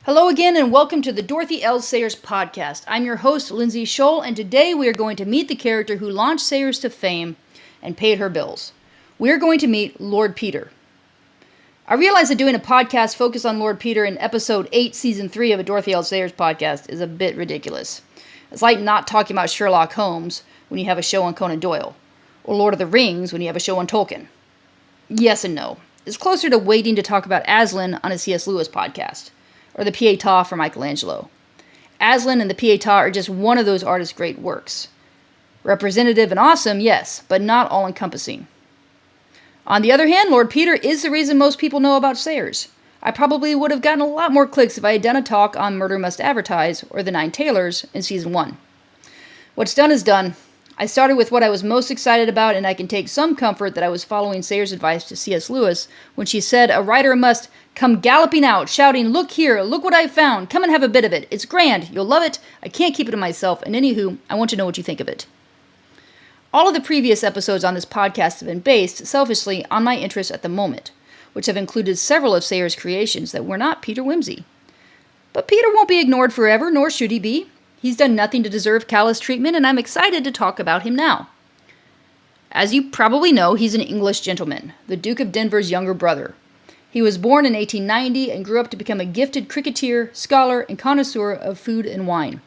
Hello again and welcome to the Dorothy L. Sayers podcast. I'm your host, Lindsay Scholl, and today we are going to meet the character who launched Sayers to fame and paid her bills. We are going to meet Lord Peter. I realize that doing a podcast focused on Lord Peter in episode 8, season 3 of a Dorothy L. Sayers podcast is a bit ridiculous. It's like not talking about Sherlock Holmes when you have a show on Conan Doyle, or Lord of the Rings when you have a show on Tolkien. Yes and no. It's closer to waiting to talk about Aslan on a C.S. Lewis podcast, or the Pietà for Michelangelo. Aslan and the Pietà are just one of those artists' great works. Representative and awesome, yes, but not all-encompassing. On the other hand, Lord Peter is the reason most people know about Sayers. I probably would have gotten a lot more clicks if I had done a talk on Murder Must Advertise or The Nine Tailors in Season 1. What's done is done. I started with what I was most excited about, and I can take some comfort that I was following Sayers' advice to C.S. Lewis when she said a writer must come galloping out, shouting, "Look here, look what I found, come and have a bit of it. It's grand, you'll love it, I can't keep it to myself, and anywho, I want to know what you think of it." All of the previous episodes on this podcast have been based, selfishly, on my interests at the moment, which have included several of Sayers' creations that were not Peter Wimsey. But Peter won't be ignored forever, nor should he be. He's done nothing to deserve callous treatment, and I'm excited to talk about him now. As you probably know, he's an English gentleman, the Duke of Denver's younger brother. He was born in 1890 and grew up to become a gifted cricketer, scholar, and connoisseur of food and wine.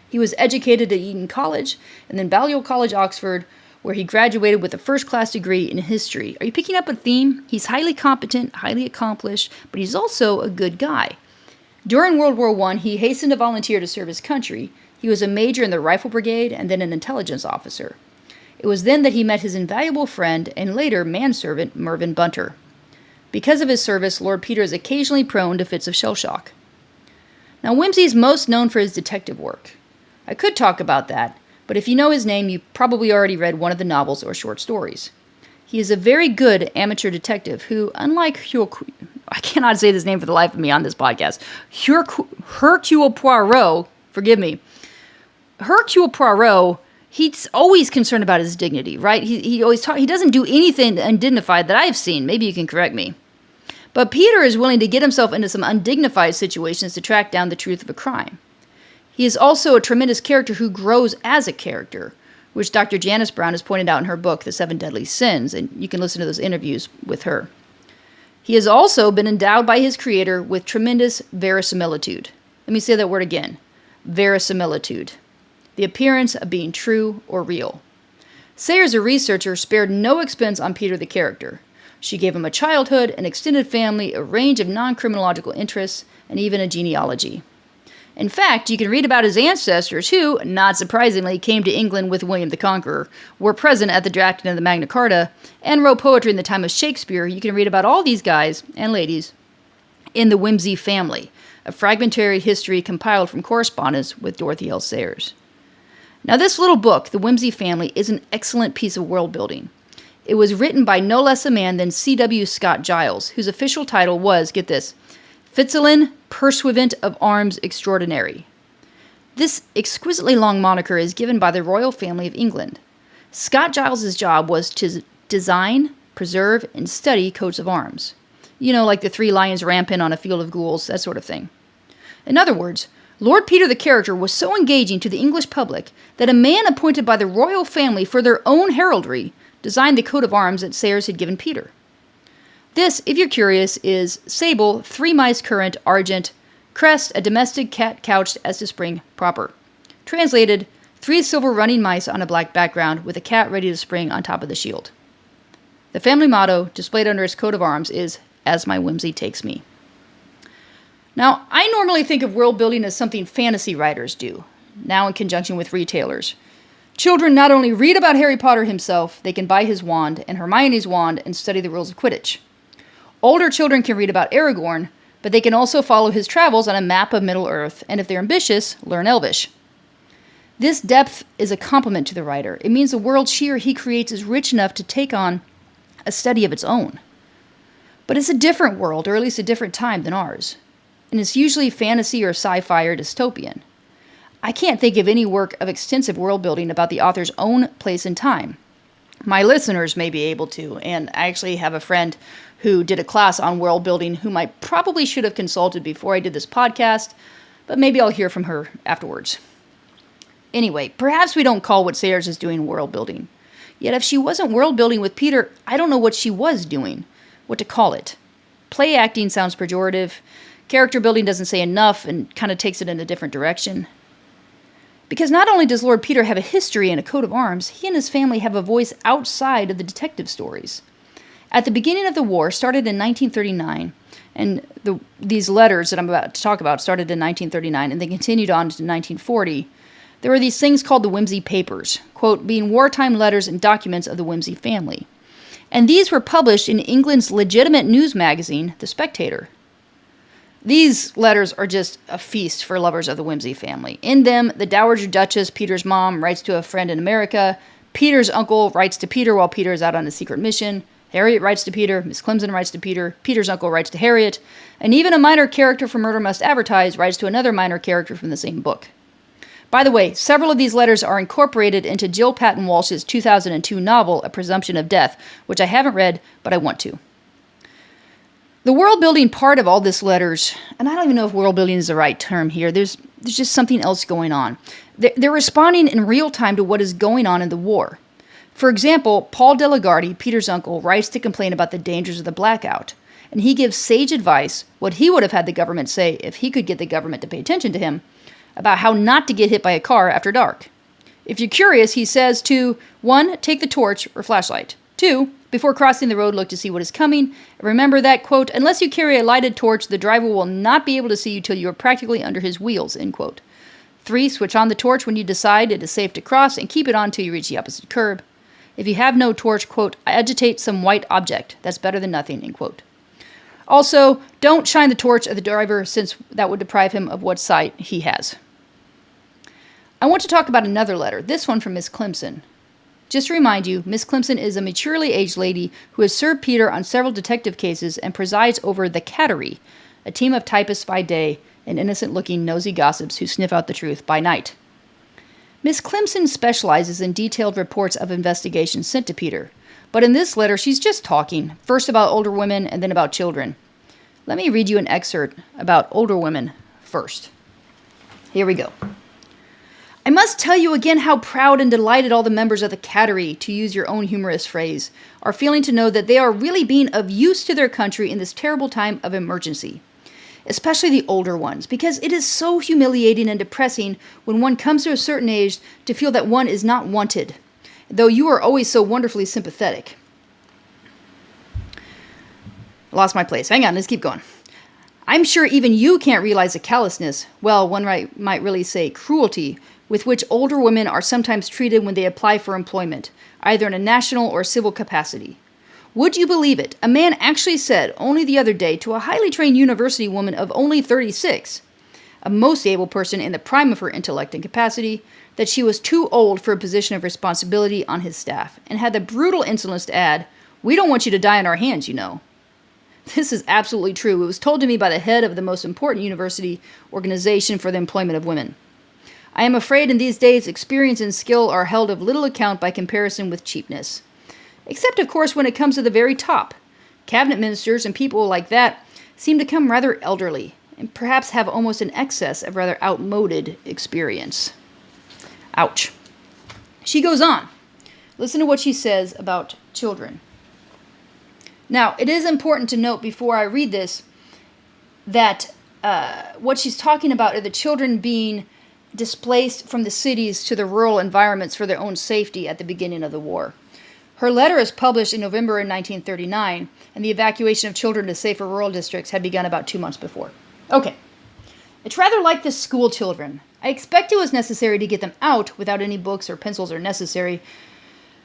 He was educated at Eton College and then Balliol College, Oxford, where he graduated with a first-class degree in history. Are you picking up a theme? He's highly competent, highly accomplished, but he's also a good guy. During World War I, he hastened to volunteer to serve his country. He was a major in the Rifle Brigade and then an intelligence officer. It was then that he met his invaluable friend and later manservant Mervyn Bunter. Because of his service, Lord Peter is occasionally prone to fits of shell shock. Now, Wimsey is most known for his detective work. I could talk about that, but if you know his name, you probably already read one of the novels or short stories. He is a very good amateur detective who, unlike I cannot say this name for the life of me on this podcast, Hercule Poirot, forgive me. Hercule Poirot, he's always concerned about his dignity, right? He doesn't do anything undignified that I've seen. Maybe you can correct me. But Peter is willing to get himself into some undignified situations to track down the truth of a crime. He is also a tremendous character who grows as a character, which Dr. Janice Brown has pointed out in her book, The Seven Deadly Sins, and you can listen to those interviews with her. He has also been endowed by his creator with tremendous verisimilitude. Let me say that word again. Verisimilitude. The appearance of being true or real. Sayers, a researcher, spared no expense on Peter the character. She gave him a childhood, an extended family, a range of non-criminological interests, and even a genealogy. In fact, you can read about his ancestors who, not surprisingly, came to England with William the Conqueror, were present at the drafting of the Magna Carta, and wrote poetry in the time of Shakespeare. You can read about all these guys and ladies in the Wimsey family, a fragmentary history compiled from correspondence with Dorothy L. Sayers. Now, this little book, The Wimsey Family, is an excellent piece of world building. It was written by no less a man than C.W. Scott Giles, whose official title was, get this, Fitzalan, Pursuivant of Arms Extraordinary. This exquisitely long moniker is given by the royal family of England. Scott Giles's job was to design, preserve, and study coats of arms. You know, like the three lions rampant on a field of ghouls, that sort of thing. In other words, Lord Peter the character was so engaging to the English public that a man appointed by the royal family for their own heraldry designed the coat of arms that Sayers had given Peter. This, if you're curious, is sable, 3 mice current, argent, crest, a domestic cat couched as to spring proper. Translated, 3 silver running mice on a black background with a cat ready to spring on top of the shield. The family motto, displayed under its coat of arms, is, "As my whimsy takes me." Now, I normally think of world building as something fantasy writers do, now in conjunction with retailers. Children not only read about Harry Potter himself, they can buy his wand and Hermione's wand and study the rules of Quidditch. Older children can read about Aragorn, but they can also follow his travels on a map of Middle-earth, and if they're ambitious, learn Elvish. This depth is a compliment to the writer. It means the world she or he creates is rich enough to take on a study of its own. But it's a different world, or at least a different time than ours. And it's usually fantasy or sci-fi or dystopian. I can't think of any work of extensive world building about the author's own place and time. My listeners may be able to, and I actually have a friend who did a class on world building whom I probably should have consulted before I did this podcast, but maybe I'll hear from her afterwards. Anyway, perhaps we don't call what Sayers is doing world building. Yet if she wasn't world building with Peter, I don't know what she was doing, what to call it. Play acting sounds pejorative. Character building doesn't say enough and kind of takes it in a different direction. Because not only does Lord Peter have a history and a coat of arms, he and his family have a voice outside of the detective stories. At the beginning of the war, started in 1939, and these letters that I'm about to talk about started in 1939, and they continued on to 1940, there were these things called the Wimsey Papers, quote, being wartime letters and documents of the Wimsey family. And these were published in England's legitimate news magazine, The Spectator. These letters are just a feast for lovers of the Wimsey family. In them, the Dowager Duchess, Peter's mom, writes to a friend in America. Peter's uncle writes to Peter while Peter is out on a secret mission. Harriet writes to Peter. Miss Clemson writes to Peter. Peter's uncle writes to Harriet. And even a minor character from Murder Must Advertise writes to another minor character from the same book. By the way, several of these letters are incorporated into Jill Patton Walsh's 2002 novel, A Presumption of Death, which I haven't read, but I want to. The world-building part of all this letters, and I don't even know if world-building is the right term here, there's just something else going on. They're responding in real time to what is going on in the war. For example, Paul Delagarty, Peter's uncle, writes to complain about the dangers of the blackout, and he gives sage advice, what he would have had the government say if he could get the government to pay attention to him, about how not to get hit by a car after dark. If you're curious, he says to, 1, take the torch or flashlight. 2, before crossing the road, look to see what is coming. And remember that, quote, unless you carry a lighted torch, the driver will not be able to see you till you are practically under his wheels, end quote. 3, switch on the torch when you decide it is safe to cross and keep it on till you reach the opposite curb. If you have no torch, quote, agitate some white object. That's better than nothing, end quote. Also, don't shine the torch at the driver since that would deprive him of what sight he has. I want to talk about another letter, this one from Miss Clemson. Just to remind you, Miss Clemson is a maturely aged lady who has served Peter on several detective cases and presides over the Cattery, a team of typists by day and innocent-looking nosy gossips who sniff out the truth by night. Miss Clemson specializes in detailed reports of investigations sent to Peter, but in this letter she's just talking, first about older women and then about children. Let me read you an excerpt about older women first. Here we go. I must tell you again how proud and delighted all the members of the Cattery, to use your own humorous phrase, are feeling to know that they are really being of use to their country in this terrible time of emergency. Especially the older ones, because it is so humiliating and depressing when one comes to a certain age to feel that one is not wanted, though you are always so wonderfully sympathetic. I lost my place. Hang on, let's keep going. I'm sure even you can't realize the callousness, well, one might really say cruelty, with which older women are sometimes treated when they apply for employment, either in a national or civil capacity. Would you believe it? A man actually said only the other day to a highly trained university woman of only 36, a most able person in the prime of her intellect and capacity, that she was too old for a position of responsibility on his staff, and had the brutal insolence to add, "We don't want you to die on our hands, you know." This is absolutely true. It was told to me by the head of the most important university organization for the employment of women. I am afraid in these days experience and skill are held of little account by comparison with cheapness. Except, of course, when it comes to the very top. Cabinet ministers and people like that seem to come rather elderly, and perhaps have almost an excess of rather outmoded experience. Ouch. She goes on. Listen to what she says about children. Now, it is important to note before I read this that what she's talking about are the children being displaced from the cities to the rural environments for their own safety at the beginning of the war. Her letter is published in November in 1939, and the evacuation of children to safer rural districts had begun about 2 months before. Okay. It's rather like the school children. I expect it was necessary to get them out without any books or pencils or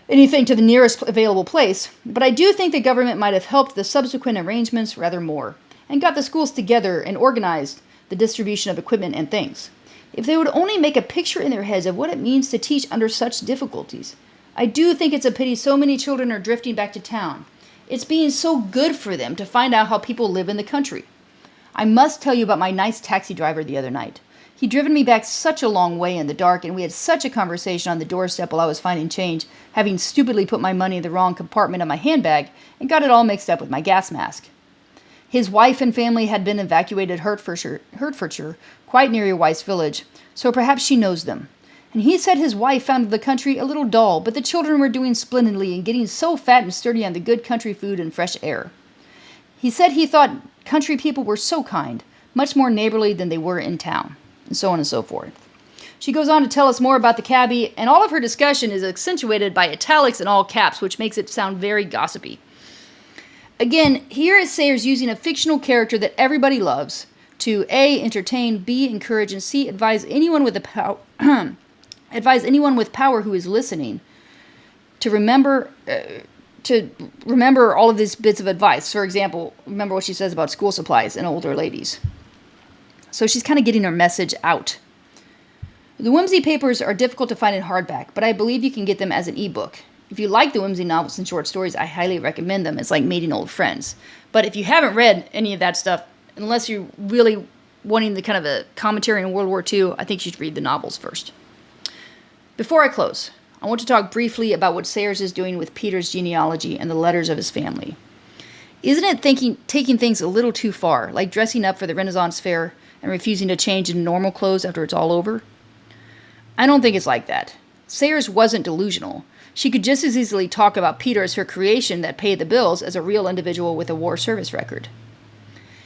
anything to the nearest available place, but I do think the government might have helped the subsequent arrangements rather more, and got the schools together and organized the distribution of equipment and things. If they would only make a picture in their heads of what it means to teach under such difficulties. I do think it's a pity so many children are drifting back to town. It's being so good for them to find out how people live in the country. I must tell you about my nice taxi driver the other night. He'd driven me back such a long way in the dark, and we had such a conversation on the doorstep while I was finding change, having stupidly put my money in the wrong compartment of my handbag and got it all mixed up with my gas mask. His wife and family had been evacuated Hertfordshire, quite near your wife's village, so perhaps she knows them. And he said his wife found the country a little dull, but the children were doing splendidly and getting so fat and sturdy on the good country food and fresh air. He said he thought country people were so kind, much more neighborly than they were in town, and so on and so forth. She goes on to tell us more about the cabbie, and all of her discussion is accentuated by italics and all caps, which makes it sound very gossipy. Again, here is Sayers using a fictional character that everybody loves to A, entertain, B, encourage, and C, advise anyone with power who is listening to remember all of these bits of advice. For example, remember what she says about school supplies and older ladies. So she's kind of getting her message out. The Wimsey papers are difficult to find in hardback, but I believe you can get them as an ebook. If you like the Wimsey novels and short stories, I highly recommend them. It's like meeting old friends. But if you haven't read any of that stuff, unless you're really wanting the kind of a commentary on World War II, I think you should read the novels first. Before I close, I want to talk briefly about what Sayers is doing with Peter's genealogy and the letters of his family. Isn't it taking things a little too far, like dressing up for the Renaissance fair and refusing to change into normal clothes after it's all over? I don't think it's like that. Sayers wasn't delusional. She could just as easily talk about Peter as her creation that paid the bills as a real individual with a war service record.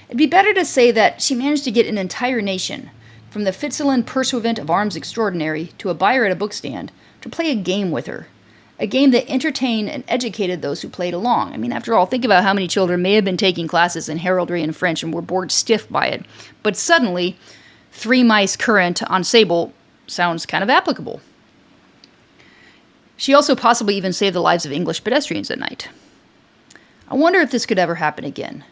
It'd be better to say that she managed to get an entire nation, from the Fitzalan pursuivant of arms extraordinary to a buyer at a bookstand, to play a game with her. A game that entertained and educated those who played along. I mean, after all, think about how many children may have been taking classes in heraldry and French and were bored stiff by it. But suddenly, 3 mice current on sable sounds kind of applicable. She also possibly even saved the lives of English pedestrians at night. I wonder if this could ever happen again.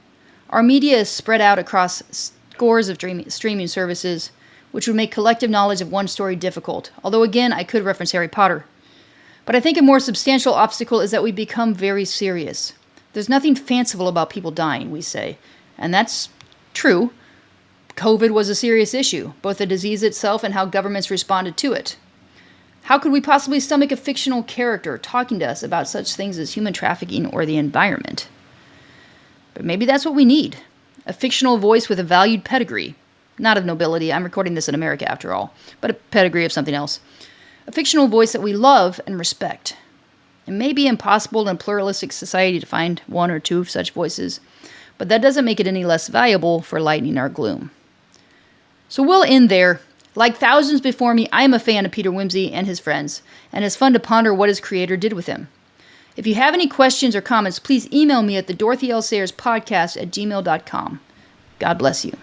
Our media is spread out across scores of streaming services, which would make collective knowledge of one story difficult, although again, I could reference Harry Potter. But I think a more substantial obstacle is that we become very serious. There's nothing fanciful about people dying, we say, and that's true. COVID was a serious issue, both the disease itself and how governments responded to it. How could we possibly stomach a fictional character talking to us about such things as human trafficking or the environment? But maybe that's what we need. A fictional voice with a valued pedigree. Not of nobility, I'm recording this in America after all, but a pedigree of something else. A fictional voice that we love and respect. It may be impossible in a pluralistic society to find 1 or 2 of such voices, but that doesn't make it any less valuable for lightening our gloom. So we'll end there. Like thousands before me, I am a fan of Peter Wimsey and his friends, and it's fun to ponder what his creator did with him. If you have any questions or comments, please email me at the DorothyLSayersPodcast@gmail.com. God bless you.